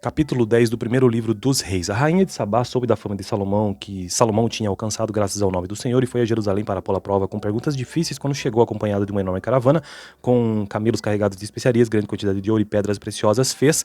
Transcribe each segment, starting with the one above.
Capítulo 10 do primeiro livro dos Reis. A rainha de Sabá soube da fama de Salomão, que Salomão tinha alcançado graças ao nome do Senhor, e foi a Jerusalém para pô-la à prova com perguntas difíceis quando chegou acompanhada de uma enorme caravana, com camelos carregados de especiarias, grande quantidade de ouro e pedras preciosas. Fez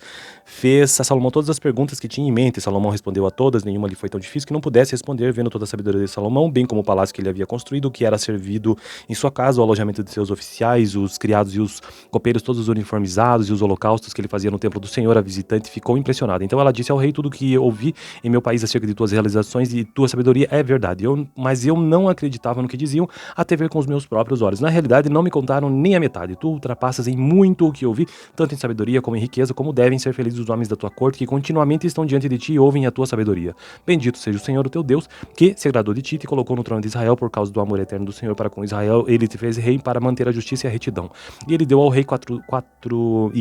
a Salomão todas as perguntas que tinha em mente. Salomão respondeu a todas, nenhuma lhe foi tão difícil que não pudesse responder, vendo toda a sabedoria de Salomão, bem como o palácio que ele havia construído, que era servido em sua casa, o alojamento de seus oficiais, os criados e os copeiros, todos os uniformizados, e os holocaustos que ele fazia no templo do Senhor. A visitante ficou impressionada. Então ela disse ao rei: tudo que ouvi em meu país acerca de tuas realizações e tua sabedoria é verdade. Mas eu não acreditava no que diziam, até ver com os meus próprios olhos. Na realidade, não me contaram nem a metade. Tu ultrapassas em muito o que ouvi, tanto em sabedoria como em riqueza, como devem ser felizes os homens da tua corte, que continuamente estão diante de ti e ouvem a tua sabedoria. Bendito seja o Senhor, o teu Deus, que se agradou de ti e te colocou no trono de Israel por causa do amor eterno do Senhor para com Israel. Ele te fez rei para manter a justiça e a retidão. E ele deu ao rei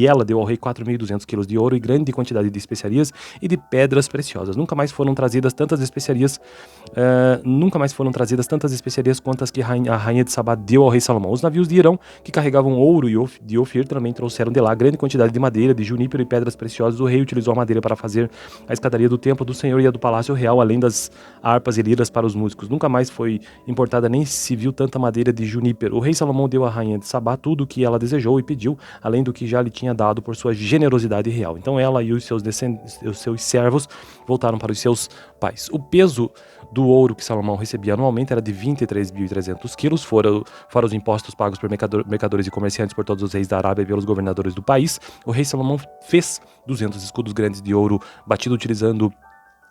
ela deu ao rei 4.200 quilos de ouro e grande quantidade de especiarias e de pedras preciosas. Nunca mais foram trazidas tantas especiarias quanto as que a rainha de Sabá deu ao rei Salomão. Os navios de Irão, que carregavam ouro de Ofir, também trouxeram de lá grande quantidade de madeira, de junípero e pedras preciosas. O rei utilizou a madeira para fazer a escadaria do templo do Senhor e a do palácio real, além das harpas e liras para os músicos. Nunca mais foi importada nem se viu tanta madeira de junípero. O rei Salomão deu à rainha de Sabá tudo o que ela desejou e pediu, além do que já lhe tinha dado por sua generosidade real. Então ela e os seus servos voltaram para os seus pais. O peso do ouro que Salomão recebia anualmente era de 23.300 quilos, fora os impostos pagos por mercadores e comerciantes por todos os reis da Arábia e pelos governadores do país. O rei Salomão fez 200 escudos grandes de ouro batido utilizando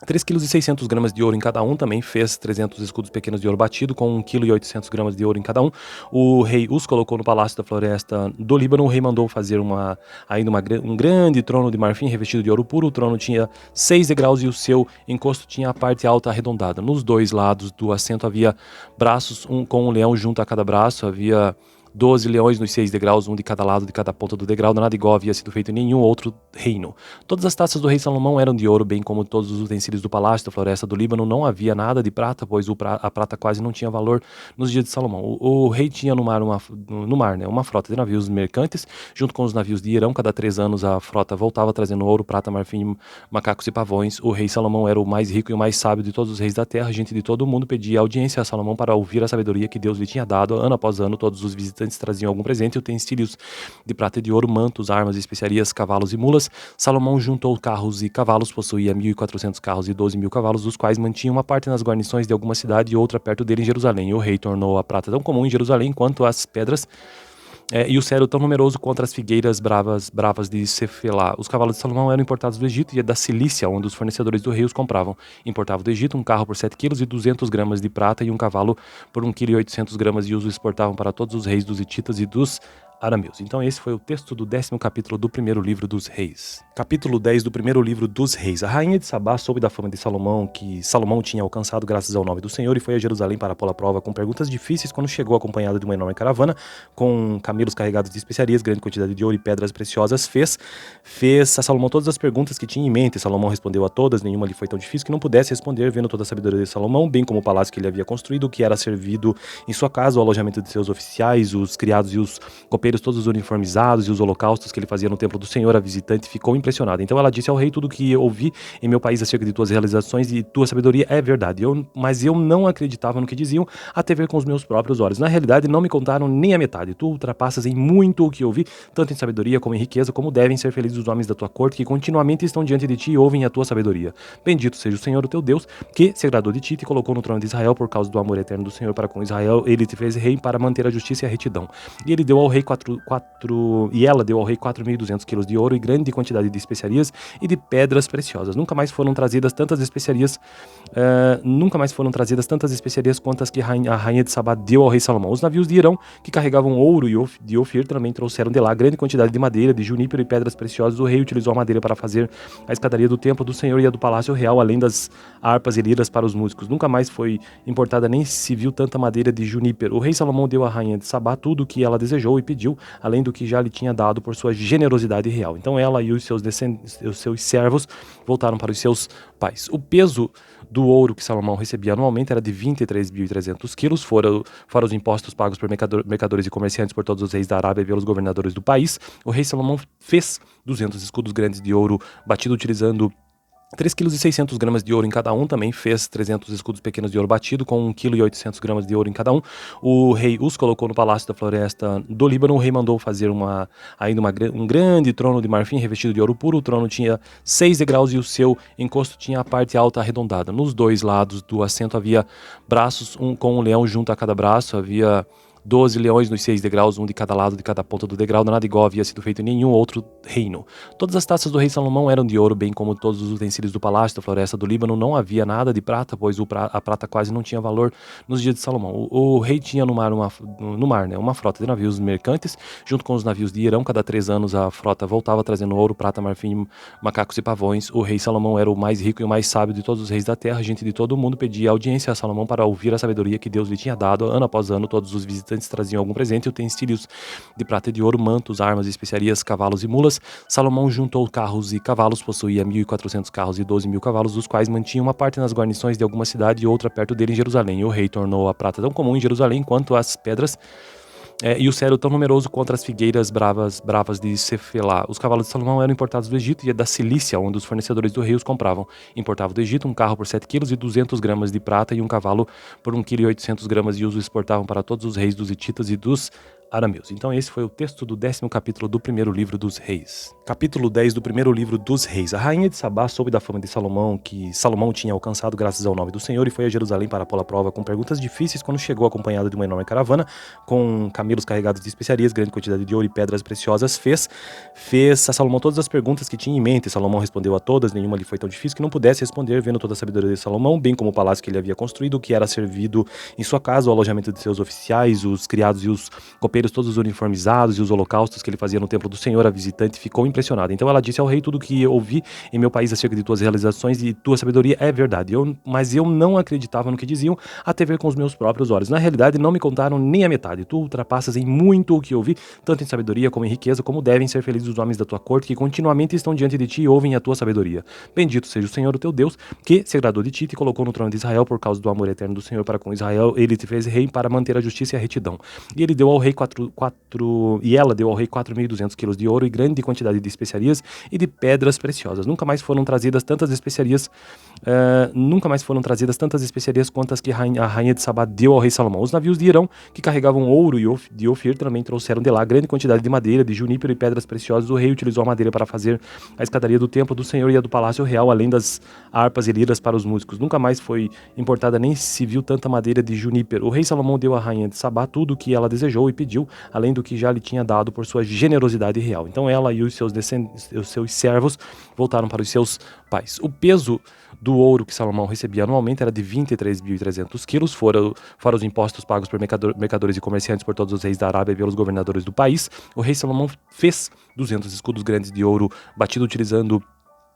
3,6 kg de ouro em cada um. Também fez 300 escudos pequenos de ouro batido com 1,8 kg de ouro em cada um. O rei os colocou no palácio da floresta do Líbano. O rei mandou fazer um grande trono de marfim revestido de ouro puro. O trono tinha 6 degraus e o seu encosto tinha a parte alta arredondada. Nos dois lados do assento havia braços, com um leão junto a cada braço. Havia 12 leões nos 6 degraus, um de cada lado de cada ponta do degrau. Nada igual havia sido feito em nenhum outro reino. Todas as taças do rei Salomão eram de ouro, bem como todos os utensílios do palácio da floresta do Líbano. Não havia nada de prata, pois a prata quase não tinha valor nos dias de Salomão. O rei tinha no mar uma frota de navios mercantes, junto com os navios de Irão. Cada 3 anos a frota voltava trazendo ouro, prata, marfim, macacos e pavões. O rei Salomão era o mais rico e o mais sábio de todos os reis da terra. Gente de todo o mundo pedia audiência a Salomão para ouvir a sabedoria que Deus lhe tinha dado. Ano após ano, todos os visitantes traziam algum presente, utensílios de prata e de ouro, mantos, armas, especiarias, cavalos e mulas. Salomão juntou carros e cavalos, possuía 1.400 carros e 12.000 cavalos, dos quais mantinha uma parte nas guarnições de alguma cidade e outra perto dele em Jerusalém. E o rei tornou a prata tão comum em Jerusalém quanto as pedras e o cedro tão numeroso contra as figueiras bravas de Cefelá. Os cavalos de Salomão eram importados do Egito e da Cilícia, onde os fornecedores do rei os compravam. Importava do Egito um carro por 7 quilos e 200 gramas de prata e um cavalo por 1,8 kg e os exportavam para todos os reis dos hititas e dos arameus. Então esse foi o texto do 10º capítulo do primeiro livro dos Reis. Capítulo 10 do primeiro livro dos Reis. A rainha de Sabá soube da fama de Salomão, que Salomão tinha alcançado graças ao nome do Senhor, e foi a Jerusalém para pô-la à prova com perguntas difíceis quando chegou acompanhada de uma enorme caravana, com camelos carregados de especiarias, grande quantidade de ouro e pedras preciosas. Fez a Salomão todas as perguntas que tinha em mente. Salomão respondeu a todas, nenhuma lhe foi tão difícil que não pudesse responder, vendo toda a sabedoria de Salomão, bem como o palácio que ele havia construído, que era servido em sua casa, o alojamento de seus oficiais, os criados e os copeiros, todos os uniformizados e os holocaustos que ele fazia no templo do Senhor. A visitante ficou impressionada. Então ela disse ao rei: tudo que ouvi em meu país acerca de tuas realizações e tua sabedoria é verdade. Mas eu não acreditava no que diziam, até ver com os meus próprios olhos. Na realidade, não me contaram nem a metade. Tu ultrapassas em muito o que ouvi, tanto em sabedoria como em riqueza, como devem ser felizes os homens da tua corte, que continuamente estão diante de ti e ouvem a tua sabedoria. Bendito seja o Senhor, o teu Deus, que se agradou de ti e te colocou no trono de Israel por causa do amor eterno do Senhor para com Israel. Ele te fez rei para manter a justiça e a retidão. E ele deu ao rei ela deu ao rei 4.200 quilos de ouro e grande quantidade de especiarias e de pedras preciosas. Nunca mais foram trazidas tantas especiarias quanto as que a rainha de Sabá deu ao rei Salomão. Os navios de Irão, que carregavam ouro de Ofir, também trouxeram de lá grande quantidade de madeira, de junípero e pedras preciosas. O rei utilizou a madeira para fazer a escadaria do templo do Senhor e a do palácio real, além das harpas e liras para os músicos. Nunca mais foi importada nem se viu tanta madeira de junípero. O rei Salomão deu à rainha de Sabá tudo o que ela desejou e pediu, pediu, além do que já lhe tinha dado por sua generosidade real. Então ela e os seus servos voltaram para os seus pais. O peso do ouro que Salomão recebia anualmente era de 23.300 quilos, fora os impostos pagos por mercadores e comerciantes por todos os reis da Arábia e pelos governadores do país. O rei Salomão fez 200 escudos grandes de ouro batido utilizando 3,6 kg de ouro em cada um, também fez 300 escudos pequenos de ouro batido, com 1,8 kg de ouro em cada um. O rei os colocou no palácio da floresta do Líbano. O rei mandou fazer um grande trono de marfim revestido de ouro puro. O trono tinha 6 degraus e o seu encosto tinha a parte alta arredondada. Nos dois lados do assento havia braços, com um leão junto a cada braço. Havia 12 leões nos 6 degraus, um de cada lado de cada ponta do degrau. Nada igual havia sido feito em nenhum outro reino. Todas as taças do rei Salomão eram de ouro, bem como todos os utensílios do palácio da floresta do Líbano. Não havia nada de prata, pois a prata quase não tinha valor nos dias de Salomão. O rei tinha no mar uma frota de navios mercantes, junto com os navios de Irão. Cada 3 anos a frota voltava trazendo ouro, prata, marfim, macacos e pavões. O rei Salomão era o mais rico e o mais sábio de todos os reis da terra. A gente de todo o mundo pedia audiência a Salomão para ouvir a sabedoria que Deus lhe tinha dado. Ano após ano, todos os visitantes traziam algum presente, utensílios de prata e de ouro, mantos, armas, especiarias, cavalos e mulas. Salomão juntou carros e cavalos, possuía 1.400 carros e 12.000 cavalos, dos quais mantinha uma parte nas guarnições de alguma cidade e outra perto dele em Jerusalém. E o rei tornou a prata tão comum em Jerusalém quanto as pedras e o cedro tão numeroso contra as figueiras bravas de Cefelá. Os cavalos de Salomão eram importados do Egito e da Cilícia, onde os fornecedores do rei os compravam. Importava do Egito um carro por 7 quilos e 200 gramas de prata e um cavalo por 1,8 kg e os exportavam para todos os reis dos hititas e dos arameus. Então esse foi o texto do 10º capítulo do primeiro livro dos reis. Capítulo 10 do primeiro livro dos reis. A rainha de Sabá soube da fama de Salomão, que Salomão tinha alcançado graças ao nome do Senhor, e foi a Jerusalém para pô-la à prova com perguntas difíceis. Quando chegou acompanhada de uma enorme caravana, com camelos carregados de especiarias, grande quantidade de ouro e pedras preciosas, fez a Salomão todas as perguntas que tinha em mente. Salomão respondeu a todas, nenhuma lhe foi tão difícil que não pudesse responder, vendo toda a sabedoria de Salomão, bem como o palácio que ele havia construído, o que era servido em sua casa, o alojamento de seus oficiais, os criados e os copeiros, todos os uniformizados e os holocaustos que ele fazia no templo do Senhor. A visitante ficou impressionada. Então ela disse ao rei: tudo que ouvi em meu país acerca de tuas realizações e tua sabedoria é verdade. Mas eu não acreditava no que diziam, até ver com os meus próprios olhos. Na realidade, não me contaram nem a metade. Tu ultrapassas em muito o que ouvi, tanto em sabedoria como em riqueza, como devem ser felizes os homens da tua corte, que continuamente estão diante de ti e ouvem a tua sabedoria. Bendito seja o Senhor, o teu Deus, que se agradou de ti e te colocou no trono de Israel por causa do amor eterno do Senhor para com Israel. Ele te fez rei para manter a justiça e a retidão. E ele deu ao rei ela deu ao rei 4.200 quilos de ouro e grande quantidade de especiarias e de pedras preciosas. Nunca mais foram trazidas tantas especiarias quanto as que a rainha de Sabá deu ao rei Salomão. Os navios de Irão, que carregavam ouro de Ofir, também trouxeram de lá grande quantidade de madeira, de junípero e pedras preciosas. O rei utilizou a madeira para fazer a escadaria do templo do Senhor e a do palácio real, além das harpas e liras para os músicos. Nunca mais foi importada nem se viu tanta madeira de junípero. O rei Salomão deu à rainha de Sabá tudo o que ela desejou e pediu, além do que já lhe tinha dado por sua generosidade real. Então ela e os seus servos voltaram para os seus pais. O peso do ouro que Salomão recebia anualmente era de 23.300 quilos, fora os impostos pagos por mercadores e comerciantes por todos os reis da Arábia e pelos governadores do país. O rei Salomão fez 200 escudos grandes de ouro batido utilizando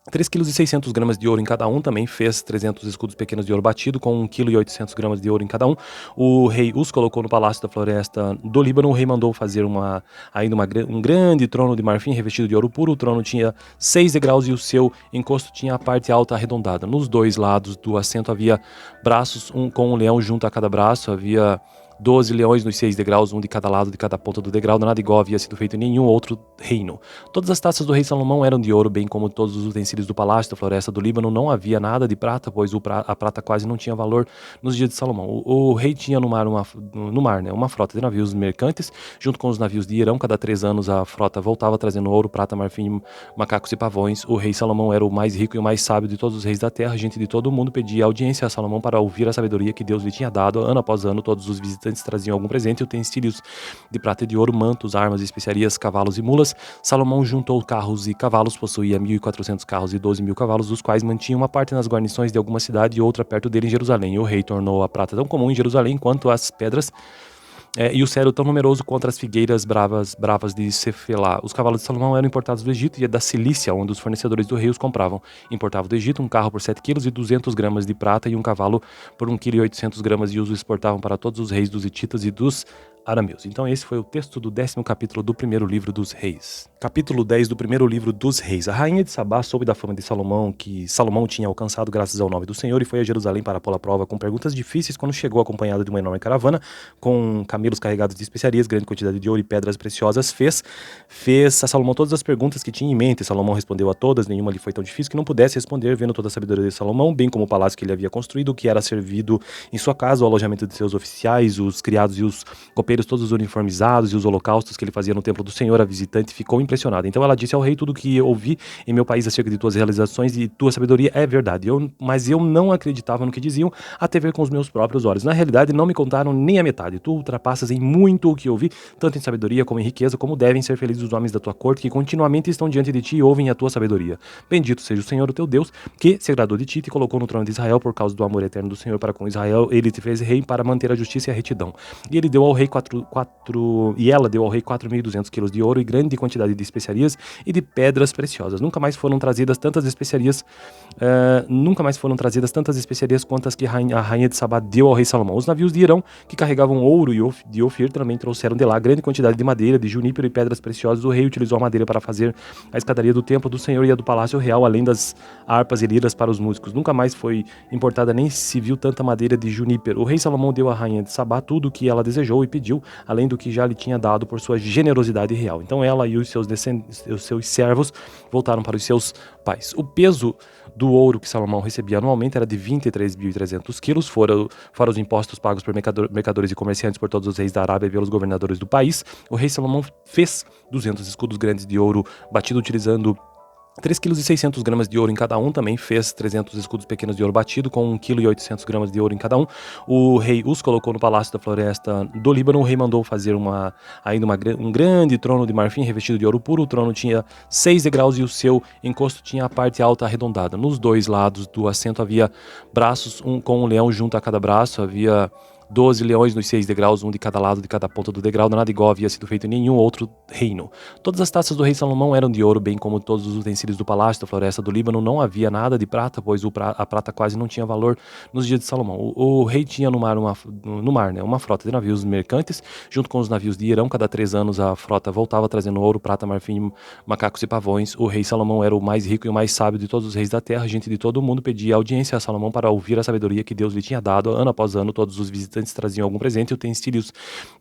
3,6 kg de ouro em cada um, também fez 300 escudos pequenos de ouro batido, com 1,8 kg de ouro em cada um. O rei os colocou no palácio da floresta do Líbano. O rei mandou fazer um grande trono de marfim revestido de ouro puro. O trono tinha 6 degraus e o seu encosto tinha a parte alta arredondada. Nos dois lados do assento havia braços, com um leão junto a cada braço. Havia 12 leões nos 6 degraus, um de cada lado de cada ponta do degrau. Nada igual havia sido feito em nenhum outro reino. Todas as taças do rei Salomão eram de ouro, bem como todos os utensílios do palácio da floresta do Líbano. Não havia nada de prata, pois a prata quase não tinha valor nos dias de Salomão. O rei tinha no mar uma frota de navios mercantes, junto com os navios de Irão. Cada 3 anos a frota voltava trazendo ouro, prata, marfim, macacos e pavões. O rei Salomão era o mais rico e o mais sábio de todos os reis da terra. A gente de todo o mundo pedia audiência a Salomão para ouvir a sabedoria que Deus lhe tinha dado. Ano após ano, todos os visitantes traziam algum presente, utensílios de prata e de ouro, mantos, armas, especiarias, cavalos e mulas. Salomão juntou carros e cavalos, possuía 1.400 carros e 12.000 cavalos, dos quais mantinha uma parte nas guarnições de alguma cidade e outra perto dele em Jerusalém. E o rei tornou a prata tão comum em Jerusalém quanto as pedras e o cedro tão numeroso contra as figueiras bravas de Cefelá. Os cavalos de Salomão eram importados do Egito e da Cilícia, onde os fornecedores do rei os compravam. Importava do Egito um carro por 7 quilos e 200 gramas de prata e um cavalo por 1,8 kg e os exportavam para todos os reis dos hititas e dos arameus. Então esse foi o texto do 10º capítulo do primeiro livro dos Reis. Capítulo 10 do primeiro livro dos Reis. A rainha de Sabá soube da fama de Salomão, que Salomão tinha alcançado graças ao nome do Senhor, e foi a Jerusalém para pô-la à prova com perguntas difíceis quando chegou acompanhada de uma enorme caravana, com camelos carregados de especiarias, grande quantidade de ouro e pedras preciosas. Fez a Salomão todas as perguntas que tinha em mente. Salomão respondeu a todas, nenhuma lhe foi tão difícil que não pudesse responder, vendo toda a sabedoria de Salomão, bem como o palácio que ele havia construído, que era servido em sua casa, o alojamento de seus oficiais, os criados e os copeiros todos uniformizados, e os holocaustos que ele fazia no templo do Senhor. A visitante ficou impressionada. Então ela disse ao rei: tudo que ouvi em meu país acerca de tuas realizações e tua sabedoria é verdade. Mas eu não acreditava no que diziam, até ver com os meus próprios olhos. Na realidade, não me contaram nem a metade. Tu ultrapassas em muito o que ouvi, tanto em sabedoria como em riqueza, como devem ser felizes os homens da tua corte, que continuamente estão diante de ti e ouvem a tua sabedoria. Bendito seja o Senhor, o teu Deus, que se agradou de ti e te colocou no trono de Israel por causa do amor eterno do Senhor para com Israel. Ele te fez rei para manter a justiça e a retidão. E ele deu ao rei ela deu ao rei 4.200 quilos de ouro e grande quantidade de especiarias e de pedras preciosas. Nunca mais foram trazidas tantas especiarias quanto as que a rainha de Sabá deu ao rei Salomão. Os navios de Irão, que carregavam ouro de Ofir, também trouxeram de lá grande quantidade de madeira, de junípero e pedras preciosas. O rei utilizou a madeira para fazer a escadaria do templo do Senhor e a do palácio real, além das harpas e liras para os músicos. Nunca mais foi importada nem se viu tanta madeira de junípero. O rei Salomão deu à rainha de Sabá tudo o que ela desejou e pediu, além do que já lhe tinha dado por sua generosidade real. Então ela e os seus servos voltaram para os seus pais. O peso do ouro que Salomão recebia anualmente era de 23.300 quilos, fora os impostos pagos por mercadores e comerciantes por todos os reis da Arábia e pelos governadores do país. O rei Salomão fez 200 escudos grandes de ouro batido utilizando 3,6 kg de ouro em cada um. Também fez 300 escudos pequenos de ouro batido com 1,8 kg de ouro em cada um. O rei os colocou no palácio da floresta do Líbano. O rei mandou fazer um grande trono de marfim revestido de ouro puro. O trono tinha 6 degraus e o seu encosto tinha a parte alta arredondada. Nos dois lados do assento havia braços, com um leão junto a cada braço. Havia 12 leões nos 6 degraus, um de cada lado de cada ponta do degrau. Nada igual havia sido feito em nenhum outro reino. Todas as taças do rei Salomão eram de ouro, bem como todos os utensílios do palácio da floresta do Líbano. Não havia nada de prata, pois a prata quase não tinha valor nos dias de Salomão. O rei tinha no mar uma frota de navios mercantes, junto com os navios de Irão. Cada 3 anos a frota voltava trazendo ouro, prata, marfim, macacos e pavões. O rei Salomão era o mais rico e o mais sábio de todos os reis da terra. Gente de todo o mundo pedia audiência a Salomão para ouvir a sabedoria que Deus lhe tinha dado. Ano após ano, todos os visitantes traziam algum presente, utensílios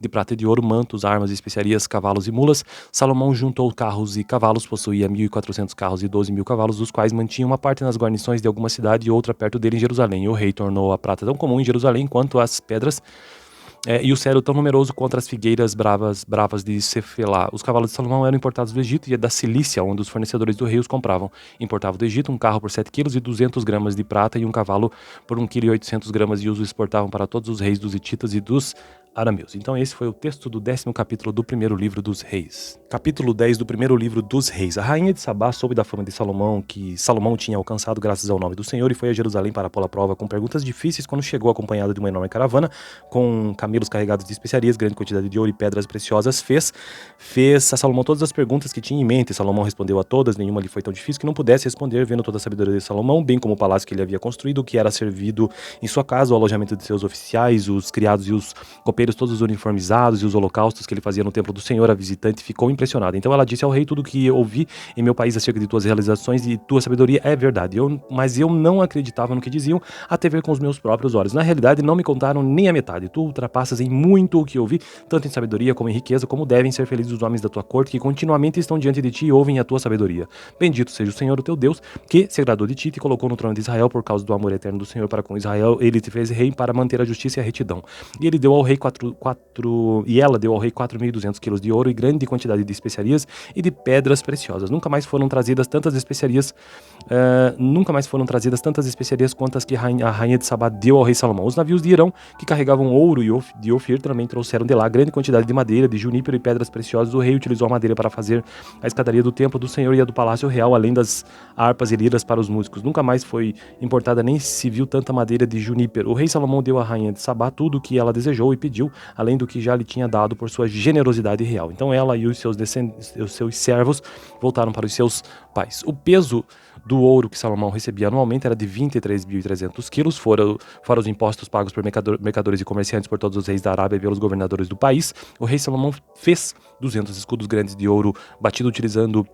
de prata e de ouro, mantos, armas, especiarias, cavalos e mulas. Salomão juntou carros e cavalos, possuía 1.400 carros e 12.000 cavalos, dos quais mantinha uma parte nas guarnições de alguma cidade e outra perto dele em Jerusalém. E o rei tornou a prata tão comum em Jerusalém quanto as pedras e o cedro tão numeroso contra as figueiras bravas de Cefelá. Os cavalos de Salomão eram importados do Egito e da Cilícia, onde os fornecedores do rei os compravam. Importava do Egito um carro por 7 quilos e 200 gramas de prata e um cavalo por 1,8 kg e os exportavam para todos os reis dos hititas e dos arameus. Então esse foi o texto do 10º capítulo do primeiro livro dos Reis. Capítulo 10 do primeiro livro dos Reis. A rainha de Sabá soube da fama de Salomão, que Salomão tinha alcançado graças ao nome do Senhor, e foi a Jerusalém para pô-la à prova com perguntas difíceis quando chegou acompanhada de uma enorme caravana, com camelos carregados de especiarias, grande quantidade de ouro e pedras preciosas. Fez a Salomão todas as perguntas que tinha em mente. Salomão respondeu a todas, nenhuma lhe foi tão difícil que não pudesse responder, vendo toda a sabedoria de Salomão, bem como o palácio que ele havia construído, que era servido em sua casa, o alojamento de seus oficiais, os criados e os copeiros todos uniformizados e os holocaustos que ele fazia no templo do Senhor. A visitante ficou impressionada. Então ela disse ao rei: tudo que ouvi em meu país acerca de tuas realizações e tua sabedoria é verdade. Mas eu não acreditava no que diziam, até ver com os meus próprios olhos. Na realidade, não me contaram nem a metade. Tu ultrapassas em muito o que ouvi, tanto em sabedoria como em riqueza, como devem ser felizes os homens da tua corte, que continuamente estão diante de ti e ouvem a tua sabedoria. Bendito seja o Senhor, o teu Deus, que se agradou de ti e te colocou no trono de Israel por causa do amor eterno do Senhor para com Israel. Ele te fez rei para manter a justiça e a retidão. E ele deu ao rei ela deu ao rei 4.200 quilos de ouro e grande quantidade de especiarias e de pedras preciosas. Nunca mais foram trazidas tantas especiarias quanto as que a rainha de Sabá deu ao rei Salomão. Os navios de Irão, que carregavam ouro de Ofir, também trouxeram de lá grande quantidade de madeira, de junípero e pedras preciosas. O rei utilizou a madeira para fazer a escadaria do templo do Senhor e a do palácio real, além das harpas e liras para os músicos. Nunca mais foi importada nem se viu tanta madeira de junípero. O rei Salomão deu à rainha de Sabá tudo o que ela desejou e pediu, além do que já lhe tinha dado por sua generosidade real. Então ela e os seus servos voltaram para os seus pais. O peso do ouro que Salomão recebia anualmente era de 23.300 quilos, fora os impostos pagos por mercadores e comerciantes por todos os reis da Arábia e pelos governadores do país. O rei Salomão fez 200 escudos grandes de ouro batido utilizando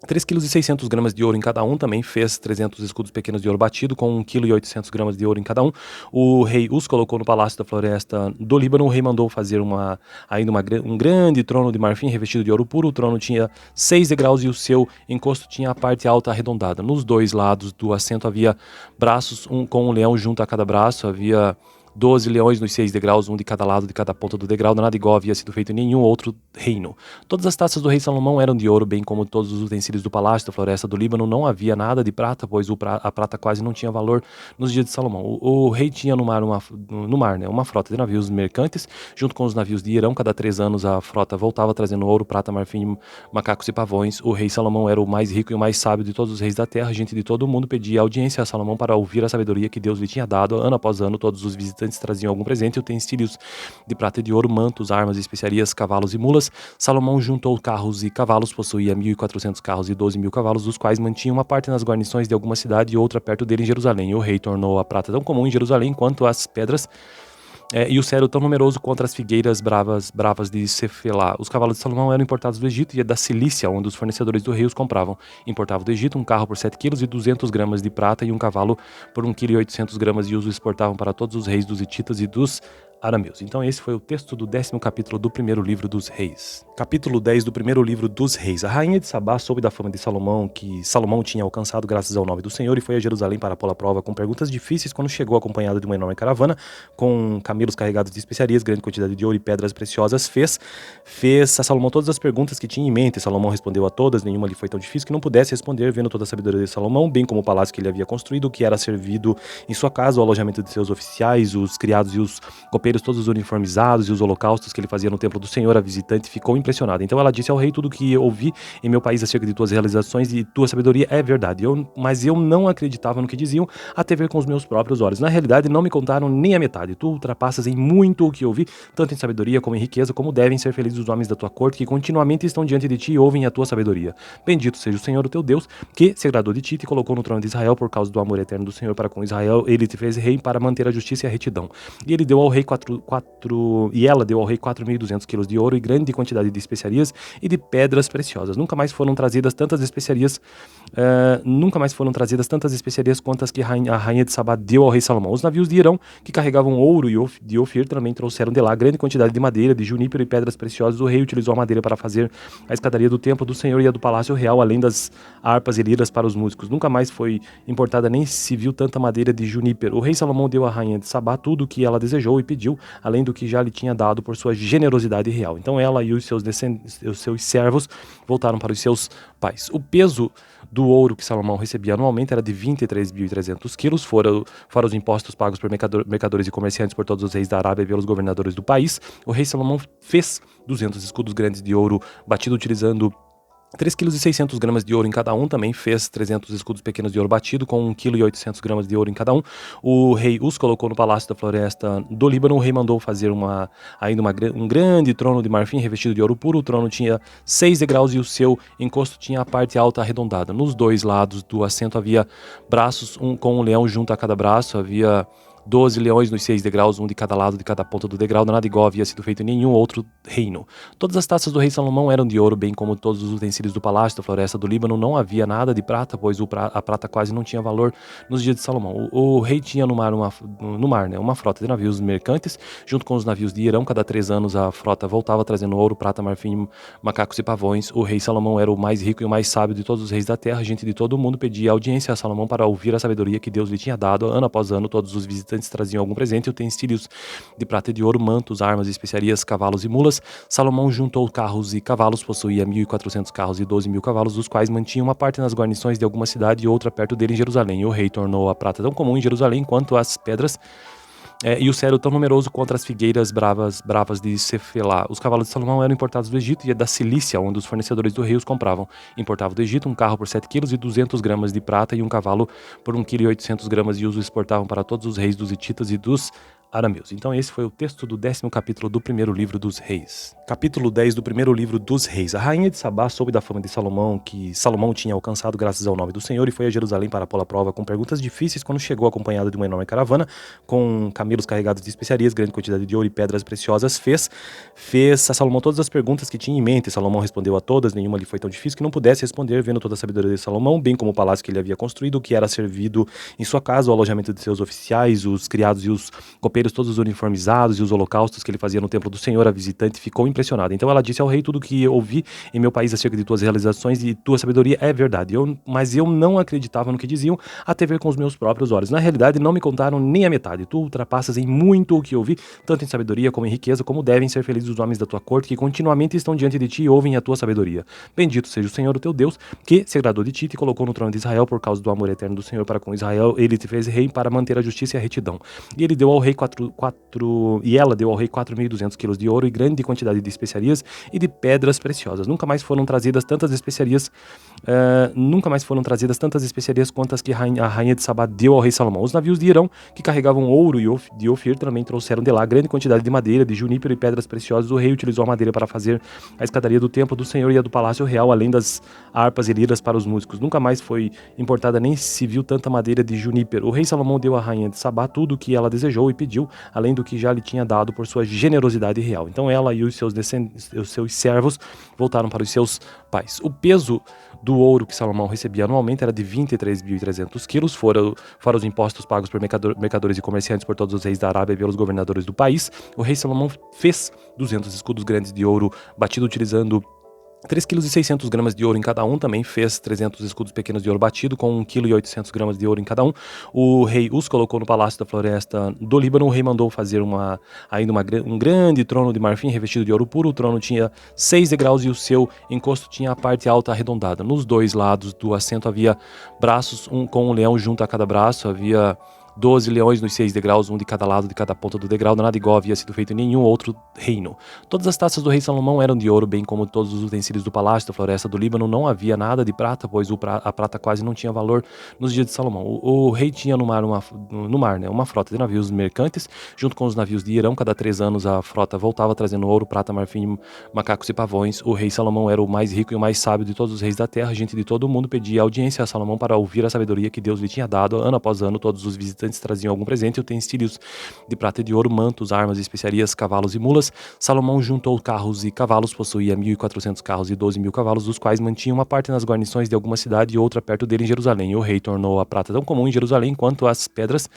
3,6 kg de ouro em cada um, também fez 300 escudos pequenos de ouro batido, com 1,8 kg de ouro em cada um. O rei os colocou no palácio da floresta do Líbano. O rei mandou fazer um grande trono de marfim revestido de ouro puro. O trono tinha 6 degraus e o seu encosto tinha a parte alta arredondada. Nos dois lados do assento havia braços, com um leão junto a cada braço. Havia 12 leões nos 6 degraus, um de cada lado de cada ponta do degrau, nada igual havia sido feito em nenhum outro reino. Todas as taças do rei Salomão eram de ouro, bem como todos os utensílios do palácio da floresta do Líbano. Não havia nada de prata, pois a prata quase não tinha valor nos dias de Salomão. O rei tinha no mar uma frota de navios mercantes, junto com os navios de Irão. Cada 3 anos a frota voltava trazendo ouro, prata, marfim, macacos e pavões. O rei Salomão era o mais rico e o mais sábio de todos os reis da terra. Gente de todo o mundo pedia audiência a Salomão para ouvir a sabedoria que Deus lhe tinha dado. Ano após ano, todos os visitantes traziam algum presente, utensílios de prata e de ouro, mantos, armas, especiarias, cavalos e mulas. Salomão juntou carros e cavalos, possuía 1.400 carros e 12.000 cavalos, dos quais mantinha uma parte nas guarnições de alguma cidade e outra perto dele em Jerusalém. O rei tornou a prata tão comum em Jerusalém quanto as pedras e o cedro tão numeroso contra as figueiras bravas de Cefelá. Os cavalos de Salomão eram importados do Egito e da Cilícia, onde os fornecedores do rei os compravam. Importava do Egito um carro por 7 quilos e 200 gramas de prata e um cavalo por 1,8 kg e os exportavam para todos os reis dos hititas e dos arameus. Então esse foi o texto do 10º capítulo do primeiro livro dos reis. Capítulo 10 do primeiro livro dos reis. A rainha de Sabá soube da fama de Salomão, que Salomão tinha alcançado graças ao nome do Senhor, e foi a Jerusalém para pô-la à prova com perguntas difíceis. Quando chegou acompanhada de uma enorme caravana, com camelos carregados de especiarias, grande quantidade de ouro e pedras preciosas, fez a Salomão todas as perguntas que tinha em mente. Salomão respondeu a todas, nenhuma lhe foi tão difícil que não pudesse responder, vendo toda a sabedoria de Salomão, bem como o palácio que ele havia construído, o que era servido em sua casa, o alojamento de seus oficiais, os criados e os copeiros todos uniformizados, e os holocaustos que ele fazia no templo do Senhor. A visitante ficou impressionada. Então ela disse ao rei: tudo que ouvi em meu país acerca de tuas realizações e tua sabedoria é verdade. Mas eu não acreditava no que diziam, até ver com os meus próprios olhos. Na realidade, não me contaram nem a metade. Tu ultrapassas em muito o que ouvi, tanto em sabedoria como em riqueza, como devem ser felizes os homens da tua corte, que continuamente estão diante de ti e ouvem a tua sabedoria. Bendito seja o Senhor, o teu Deus, que se agradou de ti e te colocou no trono de Israel por causa do amor eterno do Senhor para com Israel. Ele te fez rei para manter a justiça e a retidão. E ele deu ao rei ela deu ao rei 4.200 quilos de ouro e grande quantidade de especiarias e de pedras preciosas. Nunca mais foram trazidas tantas especiarias quantas que a rainha de Sabá deu ao rei Salomão. Os navios de Irão, que carregavam ouro de Ofir, também trouxeram de lá grande quantidade de madeira, de junípero e pedras preciosas. O rei utilizou a madeira para fazer a escadaria do templo do Senhor e a do palácio real, além das harpas e liras para os músicos. Nunca mais foi importada nem se viu tanta madeira de junípero. O rei Salomão deu à rainha de Sabá tudo o que ela desejou e pediu, além do que já lhe tinha dado por sua generosidade real. Então ela e os seus servos voltaram para os seus pais. O peso do ouro que Salomão recebia anualmente era de 23.300 quilos, fora os impostos pagos por mercadores e comerciantes por todos os reis da Arábia e pelos governadores do país. O rei Salomão fez 200 escudos grandes de ouro batido utilizando 3,6 kg de ouro em cada um, também fez 300 escudos pequenos de ouro batido, com 1,8 kg de ouro em cada um. O rei os colocou no palácio da floresta do Líbano. O rei mandou fazer um grande trono de marfim revestido de ouro puro. O trono tinha 6 degraus e o seu encosto tinha a parte alta arredondada. Nos dois lados do assento havia braços, com um leão junto a cada braço. Havia 12 leões nos 6 degraus, um de cada lado de cada ponta do degrau, nada igual havia sido feito em nenhum outro reino. Todas as taças do rei Salomão eram de ouro, bem como todos os utensílios do palácio da floresta do Líbano. Não havia nada de prata, pois a prata quase não tinha valor nos dias de Salomão. O rei tinha no mar uma frota de navios mercantes, junto com os navios de Irão. Cada 3 anos a frota voltava trazendo ouro, prata, marfim, macacos e pavões. O rei Salomão era o mais rico e o mais sábio de todos os reis da terra. Gente de todo o mundo pedia audiência a Salomão para ouvir a sabedoria que Deus lhe tinha dado. Ano após ano, todos os visitantes traziam algum presente, utensílios de prata e de ouro, mantos, armas, especiarias, cavalos e mulas. Salomão juntou carros e cavalos, possuía 1.400 carros e 12.000 cavalos, dos quais mantinha uma parte nas guarnições de alguma cidade e outra perto dele em Jerusalém. O rei tornou a prata tão comum em Jerusalém quanto as pedras e o cedro tão numeroso contra as figueiras bravas de Cefelá. Os cavalos de Salomão eram importados do Egito e da Cilícia, onde os fornecedores do rei os compravam. Importava do Egito um carro por 7 quilos e 200 gramas de prata e um cavalo por 1,8 kg e os exportavam para todos os reis dos hititas e dos arameus. Então esse foi o texto do 10º capítulo do primeiro livro dos Reis. Capítulo 10 do primeiro livro dos Reis. A rainha de Sabá soube da fama de Salomão, que Salomão tinha alcançado graças ao nome do Senhor, e foi a Jerusalém para pô-la à prova com perguntas difíceis quando chegou acompanhada de uma enorme caravana, com camelos carregados de especiarias, grande quantidade de ouro e pedras preciosas. Fez a Salomão todas as perguntas que tinha em mente. Salomão respondeu a todas, nenhuma lhe foi tão difícil que não pudesse responder, vendo toda a sabedoria de Salomão, bem como o palácio que ele havia construído, o que era servido em sua casa, o alojamento de seus oficiais, os criados e os copeiros todos uniformizados, e os holocaustos que ele fazia no templo do Senhor. A visitante ficou impressionada. Então ela disse ao rei: tudo o que ouvi em meu país acerca de tuas realizações e tua sabedoria é verdade. Mas eu não acreditava no que diziam, até ver com os meus próprios olhos. Na realidade, não me contaram nem a metade. Tu ultrapassas em muito o que ouvi, tanto em sabedoria como em riqueza, como devem ser felizes os homens da tua corte, que continuamente estão diante de ti e ouvem a tua sabedoria. Bendito seja o Senhor, o teu Deus, que se agradou de ti e te colocou no trono de Israel por causa do amor eterno do Senhor para com Israel. Ele te fez rei para manter a justiça e a retidão. E ele deu ao rei ela deu ao rei 4.200 quilos de ouro e grande quantidade de especiarias e de pedras preciosas. Nunca mais foram trazidas tantas especiarias quantas que a rainha de Sabá deu ao rei Salomão. Os navios de Irão, que carregavam ouro de Ofir, também trouxeram de lá grande quantidade de madeira, de junípero e pedras preciosas. O rei utilizou a madeira para fazer a escadaria do templo do Senhor e a do palácio real, além das harpas e liras para os músicos. Nunca mais foi importada nem se viu tanta madeira de junípero. O rei Salomão deu à rainha de Sabá tudo o que ela desejou e pediu, além do que já lhe tinha dado por sua generosidade real. Então ela e os seus servos voltaram para os seus pais. O peso do ouro que Salomão recebia anualmente era de 23.300 quilos, fora os impostos pagos por mercadores e comerciantes por todos os reis da Arábia e pelos governadores do país. O rei Salomão fez 200 escudos grandes de ouro batido utilizando 3,6 kg de ouro em cada um. Também fez 300 escudos pequenos de ouro batido com 1,8 kg de ouro em cada um. O rei os colocou no palácio da floresta do Líbano. O rei mandou fazer um grande trono de marfim revestido de ouro puro. O trono tinha 6 degraus e o seu encosto tinha a parte alta arredondada. Nos dois lados do assento havia braços, com um leão junto a cada braço. Havia 12 leões nos 6 degraus, um de cada lado de cada ponta do degrau. Nada igual havia sido feito em nenhum outro reino. Todas as taças do rei Salomão eram de ouro, bem como todos os utensílios do palácio da floresta do Líbano. Não havia nada de prata, pois a prata quase não tinha valor nos dias de Salomão. O rei tinha no mar uma frota de navios mercantes, junto com os navios de Irão. Cada 3 anos a frota voltava trazendo ouro, prata, marfim, macacos e pavões. O rei Salomão era o mais rico e o mais sábio de todos os reis da terra. Gente de todo o mundo pedia audiência a Salomão para ouvir a sabedoria que Deus lhe tinha dado. Ano após ano, todos os visitantes traziam algum presente, utensílios de prata e de ouro, mantos, armas, especiarias, cavalos e mulas. Salomão juntou carros e cavalos, possuía 1.400 carros e 12.000 cavalos, dos quais mantinha uma parte nas guarnições de alguma cidade e outra perto dele em Jerusalém. E o rei tornou a prata tão comum em Jerusalém quanto as pedras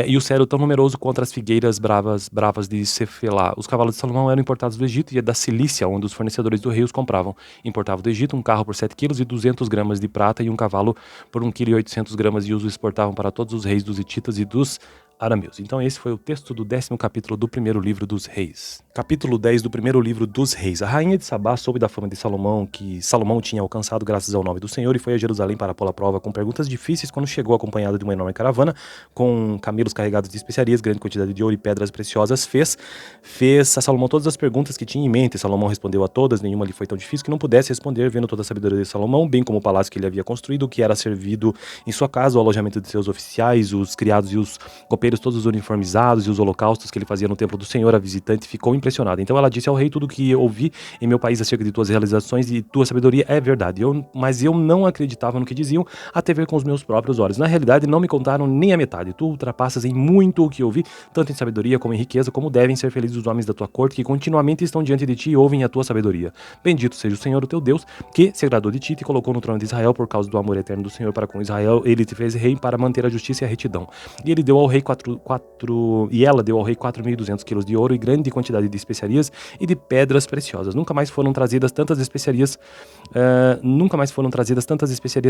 e o cedro tão numeroso quanto as figueiras bravas de Cefelá. Os cavalos de Salomão eram importados do Egito e da Cilícia, onde os fornecedores do rei os compravam. Importava do Egito um carro por 7 quilos e 200 gramas de prata e um cavalo por 1,8 kg e os exportavam para todos os reis dos hititas e dos arameus. Então esse foi o texto do 10º capítulo do primeiro livro dos Reis. Capítulo 10 do primeiro livro dos Reis. A rainha de Sabá soube da fama de Salomão, que Salomão tinha alcançado graças ao nome do Senhor, e foi a Jerusalém para pô-la à prova com perguntas difíceis quando chegou acompanhada de uma enorme caravana, com camelos carregados de especiarias, grande quantidade de ouro e pedras preciosas. Fez a Salomão todas as perguntas que tinha em mente. Salomão respondeu a todas, nenhuma lhe foi tão difícil que não pudesse responder, vendo toda a sabedoria de Salomão, bem como o palácio que ele havia construído, o que era servido em sua casa, o alojamento de seus oficiais, os criados e os copeiros todos uniformizados, e os holocaustos que ele fazia no templo do Senhor. A visitante ficou impressionada. Então ela disse ao rei: tudo o que ouvi em meu país acerca de tuas realizações e tua sabedoria é verdade. Mas eu não acreditava no que diziam, até ver com os meus próprios olhos. Na realidade, não me contaram nem a metade. Tu ultrapassas em muito o que ouvi, tanto em sabedoria como em riqueza, como devem ser felizes os homens da tua corte, que continuamente estão diante de ti e ouvem a tua sabedoria. Bendito seja o Senhor, o teu Deus, que se agradou de ti e te colocou no trono de Israel por causa do amor eterno do Senhor para com Israel. Ele te fez rei para manter a justiça e a retidão. E ele deu ao rei ela deu ao rei 4.200 quilos de ouro e grande quantidade de especiarias e de pedras preciosas. Nunca mais foram trazidas tantas especiarias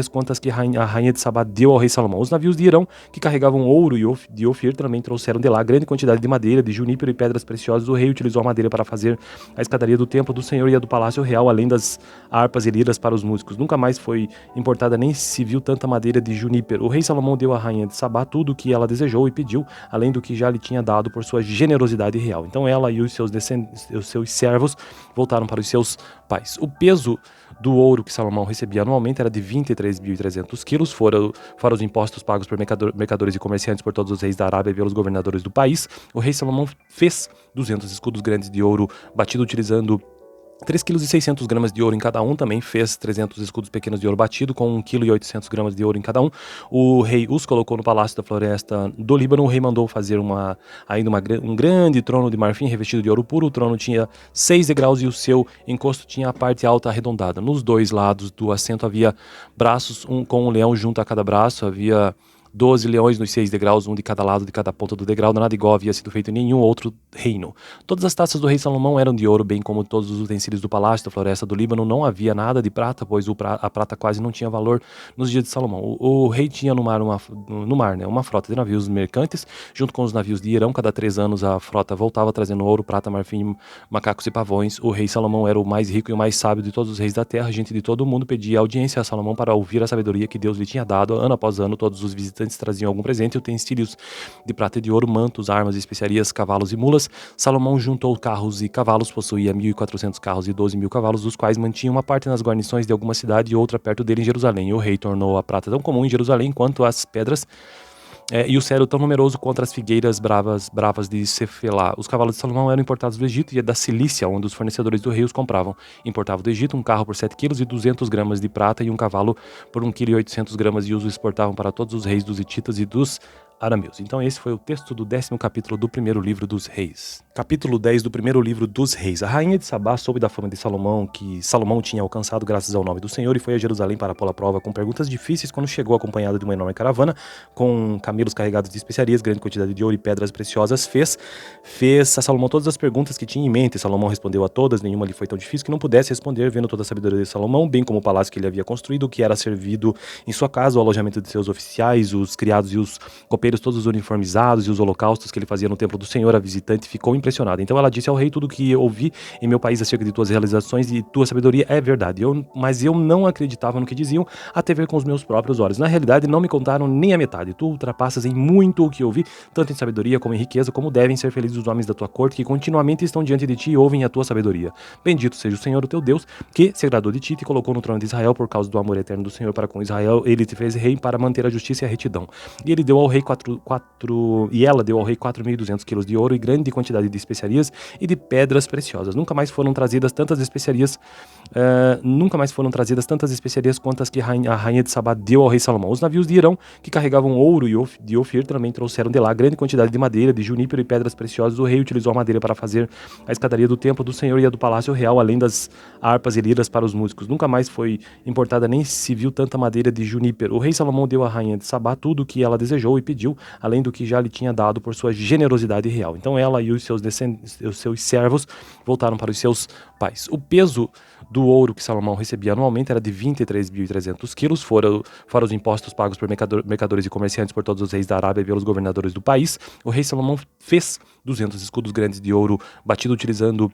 quantas que a rainha de Sabá deu ao rei Salomão. Os navios de Irão, que carregavam ouro de Ofir, também trouxeram de lá grande quantidade de madeira, de junípero e pedras preciosas. O rei utilizou a madeira para fazer a escadaria do templo do Senhor e a do palácio real, além das harpas e liras para os músicos. Nunca mais foi importada nem se viu tanta madeira de junípero. O rei Salomão deu à rainha de Sabá tudo o que ela desejou e pediu, além do que já lhe tinha dado por sua generosidade real. Então ela e os seus servos voltaram para os seus pais. O peso do ouro que Salomão recebia anualmente era de 23.300 quilos, fora os impostos pagos por mercadores e comerciantes por todos os reis da Arábia e pelos governadores do país. O rei Salomão fez 200 escudos grandes de ouro batido utilizando 3,6 kg de ouro em cada um, também fez 300 escudos pequenos de ouro batido, com 1,8 kg de ouro em cada um. O rei os colocou no palácio da floresta do Líbano. O rei mandou fazer um grande trono de marfim revestido de ouro puro. O trono tinha 6 degraus e o seu encosto tinha a parte alta arredondada. Nos dois lados do assento havia braços, com um leão junto a cada braço. Havia 12 leões nos 6 degraus, um de cada lado de cada ponta do degrau. Nada igual havia sido feito em nenhum outro reino. Todas as taças do rei Salomão eram de ouro, bem como todos os utensílios do palácio da floresta do Líbano. Não havia nada de prata, pois a prata quase não tinha valor nos dias de Salomão. O rei tinha no mar uma frota de navios mercantes, junto com os navios de Irão. Cada 3 anos a frota voltava trazendo ouro, prata, marfim, macacos e pavões. O rei Salomão era o mais rico e o mais sábio de todos os reis da terra. A gente de todo o mundo pedia audiência a Salomão para ouvir a sabedoria que Deus lhe tinha dado. Ano após ano, todos os visitantes traziam algum presente, utensílios de prata e de ouro, mantos, armas, especiarias, cavalos e mulas. Salomão juntou carros e cavalos, possuía 1.400 carros e 12.000 cavalos, dos quais mantinha uma parte nas guarnições de alguma cidade e outra perto dele em Jerusalém. O rei tornou a prata tão comum em Jerusalém quanto as pedras e o cedro tão numeroso contra as figueiras bravas de Cefelá. Os cavalos de Salomão eram importados do Egito e da Cilícia, onde os fornecedores do rei os compravam. Importava do Egito um carro por 7 quilos e 200 gramas de prata e um cavalo por 1,8 kg e os exportavam para todos os reis dos hititas e dos arameus. Então esse foi o texto do 10º capítulo do primeiro livro dos reis. Capítulo 10 do primeiro livro dos reis. A rainha de Sabá soube da fama de Salomão, que Salomão tinha alcançado graças ao nome do Senhor, e foi a Jerusalém para pô-la à prova com perguntas difíceis. Quando chegou acompanhado de uma enorme caravana, com camelos carregados de especiarias, grande quantidade de ouro e pedras preciosas, fez a Salomão todas as perguntas que tinha em mente. Salomão respondeu a todas, nenhuma lhe foi tão difícil que não pudesse responder, vendo toda a sabedoria de Salomão, bem como o palácio que ele havia construído, o que era servido em sua casa, o alojamento de seus oficiais, os criados e os copeiros todos uniformizados, e os holocaustos que ele fazia no templo do Senhor. A visitante ficou impressionada. Então ela disse ao rei: tudo o que ouvi em meu país acerca de tuas realizações e tua sabedoria é verdade. Mas eu não acreditava no que diziam, até ver com os meus próprios olhos. Na realidade, não me contaram nem a metade. Tu ultrapassas em muito o que ouvi, tanto em sabedoria como em riqueza. Como devem ser felizes os homens da tua corte, que continuamente estão diante de ti e ouvem a tua sabedoria. Bendito seja o Senhor, o teu Deus, que se agradou de ti e te colocou no trono de Israel por causa do amor eterno do Senhor para com Israel. Ele te fez rei para manter a justiça e a retidão. E ele deu ao rei ela deu ao rei 4.200 quilos de ouro e grande quantidade de especiarias e de pedras preciosas. Nunca mais foram trazidas tantas especiarias quanto as que a rainha de Sabá deu ao rei Salomão. Os navios de Irão, que carregavam ouro de Ofir, também trouxeram de lá grande quantidade de madeira, de junípero e pedras preciosas. O rei utilizou a madeira para fazer a escadaria do templo do Senhor e a do palácio real, além das harpas e liras para os músicos. Nunca mais foi importada nem se viu tanta madeira de junípero. O rei Salomão deu à rainha de Sabá tudo o que ela desejou e pediu, além do que já lhe tinha dado por sua generosidade real. Então ela e os seus servos voltaram para os seus pais. O peso do ouro que Salomão recebia anualmente era de 23.300 quilos, fora os impostos pagos por mercadores e comerciantes por todos os reis da Arábia e pelos governadores do país. O rei Salomão fez 200 escudos grandes de ouro batido utilizando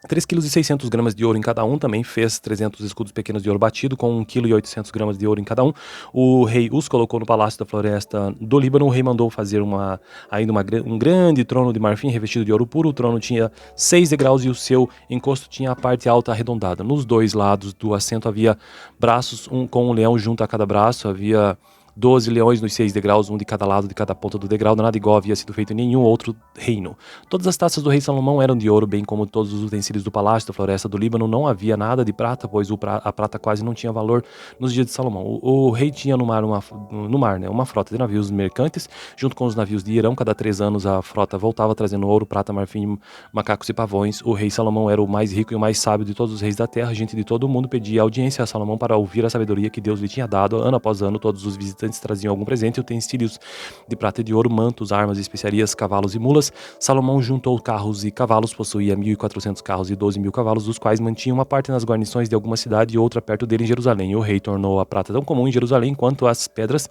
3,6 kg de ouro em cada um, também fez 300 escudos pequenos de ouro batido, com 1,8 kg de ouro em cada um. O rei os colocou no palácio da floresta do Líbano. O rei mandou fazer um grande trono de marfim revestido de ouro puro. O trono tinha 6 degraus e o seu encosto tinha a parte alta arredondada. Nos dois lados do assento havia braços, com um leão junto a cada braço. Havia 12 leões nos 6 degraus, um de cada lado de cada ponta do degrau. Nada igual havia sido feito em nenhum outro reino. Todas as taças do rei Salomão eram de ouro, bem como todos os utensílios do palácio da floresta do Líbano. Não havia nada de prata, pois a prata quase não tinha valor nos dias de Salomão. O rei tinha no mar uma frota de navios mercantes, junto com os navios de Irão. Cada 3 anos a frota voltava trazendo ouro, prata, marfim, macacos e pavões. O rei Salomão era o mais rico e o mais sábio de todos os reis da terra. A gente de todo o mundo pedia audiência a Salomão para ouvir a sabedoria que Deus lhe tinha dado. Ano após ano, todos os visitantes traziam algum presente, utensílios de prata e de ouro, mantos, armas, especiarias, cavalos e mulas. Salomão juntou carros e cavalos, possuía 1.400 carros e 12.000 cavalos, dos quais mantinha uma parte nas guarnições de alguma cidade e outra perto dele em Jerusalém. O rei tornou a prata tão comum em Jerusalém quanto as pedras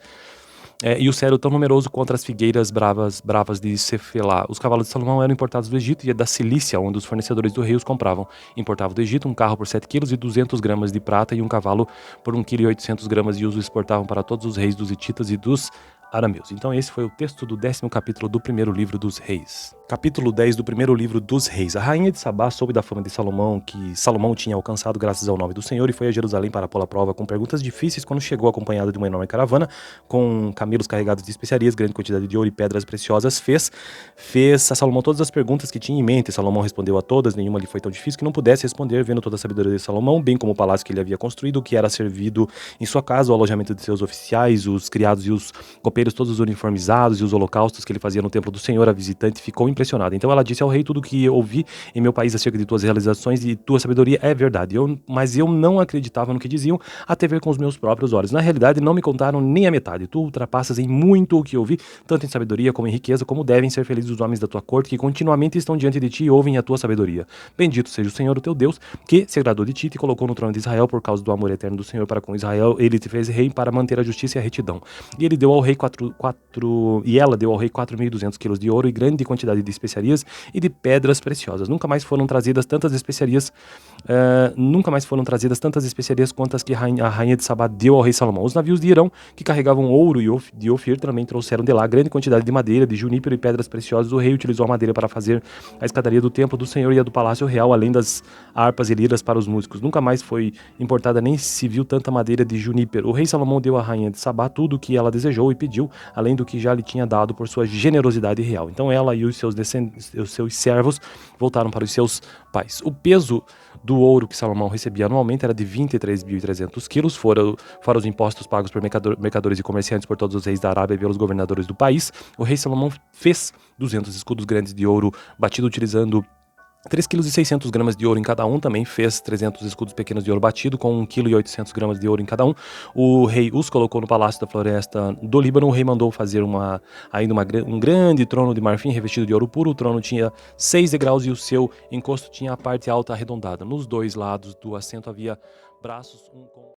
e o cedro tão numeroso contra as figueiras bravas de Cefelá. Os cavalos de Salomão eram importados do Egito e da Cilícia, onde os fornecedores do rei os compravam. Importava do Egito um carro por 7 quilos e 200 gramas de prata e um cavalo por 1,8 kg e os exportavam para todos os reis dos hititas e dos arameus. Então esse foi o texto do 10º capítulo do primeiro livro dos reis. Capítulo 10 do primeiro livro dos Reis. A rainha de Sabá soube da fama de Salomão, que Salomão tinha alcançado graças ao nome do Senhor, e foi a Jerusalém para pô-la à prova com perguntas difíceis quando chegou acompanhada de uma enorme caravana, com camelos carregados de especiarias, grande quantidade de ouro e pedras preciosas. Fez a Salomão todas as perguntas que tinha em mente. Salomão respondeu a todas, nenhuma lhe foi tão difícil que não pudesse responder, vendo toda a sabedoria de Salomão, bem como o palácio que ele havia construído, o que era servido em sua casa, o alojamento de seus oficiais, os criados e os copeiros, todos os uniformizados, e os holocaustos que ele fazia no templo do Senhor. A visitante ficou impressionada. Então ela disse ao rei: tudo o que ouvi em meu país acerca de tuas realizações e tua sabedoria é verdade. Mas eu não acreditava no que diziam, até ver com os meus próprios olhos. Na realidade, não me contaram nem a metade. Tu ultrapassas em muito o que ouvi, tanto em sabedoria como em riqueza, como devem ser felizes os homens da tua corte, que continuamente estão diante de ti e ouvem a tua sabedoria. Bendito seja o Senhor, o teu Deus, que se agradou de ti e te colocou no trono de Israel por causa do amor eterno do Senhor para com Israel. Ele te fez rei para manter a justiça e a retidão. E ela deu ao rei 4.200 quilos de ouro e grande quantidade de especiarias e de pedras preciosas. Nunca mais foram trazidas tantas especiarias quanto as que a rainha de Sabá deu ao rei Salomão. Os navios de Irão, que carregavam ouro de Ofir, também trouxeram de lá grande quantidade de madeira, de junípero e pedras preciosas. O rei utilizou a madeira para fazer a escadaria do templo do Senhor e a do palácio real, além das harpas e liras para os músicos. Nunca mais foi importada nem se viu tanta madeira de junípero. O rei Salomão deu à rainha de Sabá tudo o que ela desejou e pediu, além do que já lhe tinha dado por sua generosidade real. Então ela e os seus servos voltaram para os seus pais. O peso do ouro que Salomão recebia anualmente era de 23.300 quilos, fora os impostos pagos por mercadores e comerciantes por todos os reis da Arábia e pelos governadores do país. O rei Salomão fez 200 escudos grandes de ouro batido utilizando 3,6 kg de ouro em cada um. Também fez 300 escudos pequenos de ouro batido com 1,8 kg de ouro em cada um. O rei os colocou no palácio da floresta do Líbano. O rei mandou fazer um grande trono de marfim revestido de ouro puro. O trono tinha 6 degraus e o seu encosto tinha a parte alta arredondada. Nos dois lados do assento havia braços, um com